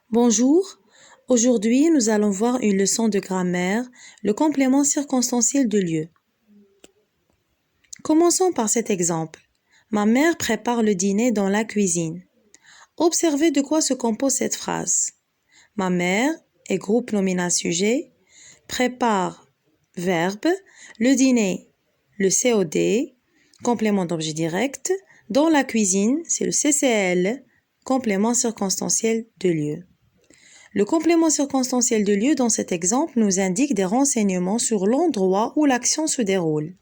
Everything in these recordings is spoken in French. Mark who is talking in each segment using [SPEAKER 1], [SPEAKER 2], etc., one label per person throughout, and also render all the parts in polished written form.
[SPEAKER 1] Bonjour, aujourd'hui nous allons voir une leçon de grammaire, le complément circonstanciel de lieu. Commençons par cet exemple. Ma mère prépare le dîner dans la cuisine. Observez de quoi se compose cette phrase. Ma mère est groupe nominal sujet, prépare verbe, le dîner, le COD, complément d'objet direct, dans la cuisine, c'est le CCL, complément circonstanciel de lieu. Le complément circonstanciel de lieu dans cet exemple nous indique des renseignements sur l'endroit où l'action se déroule.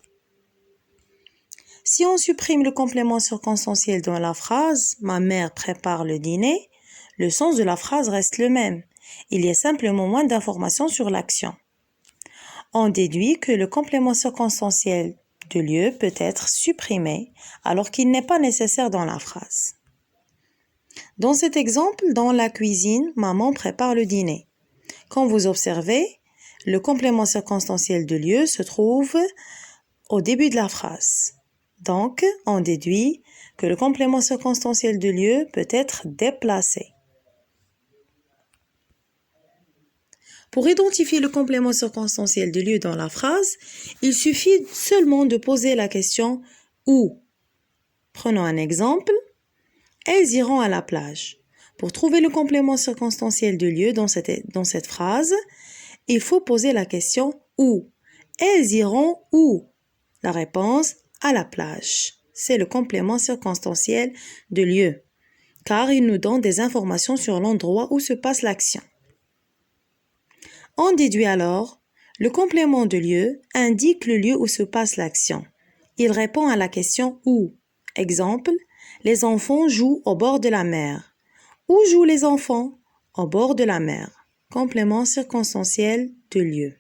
[SPEAKER 1] Si on supprime le complément circonstanciel dans la phrase « Ma mère prépare le dîner », le sens de la phrase reste le même. Il y a simplement moins d'informations sur l'action. On déduit que le complément circonstanciel de lieu peut être supprimé alors qu'il n'est pas nécessaire dans la phrase. Dans cet exemple, dans la cuisine, maman prépare le dîner. Quand vous observez, le complément circonstanciel de lieu se trouve au début de la phrase. Donc, on déduit que le complément circonstanciel de lieu peut être déplacé. Pour identifier le complément circonstanciel de lieu dans la phrase, il suffit seulement de poser la question « Où ?» Prenons un exemple. Elles iront à la plage. Pour trouver le complément circonstanciel de lieu dans cette phrase, il faut poser la question « Où ?» Elles iront où? La réponse « à la plage ». C'est le complément circonstanciel de lieu, car il nous donne des informations sur l'endroit où se passe l'action. On déduit alors, le complément de lieu indique le lieu où se passe l'action. Il répond à la question « Où ?» Exemple, les enfants jouent au bord de la mer. Où jouent les enfants? Au bord de la mer. Complément circonstanciel de lieu.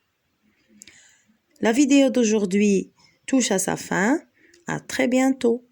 [SPEAKER 1] La vidéo d'aujourd'hui touche à sa fin. À très bientôt.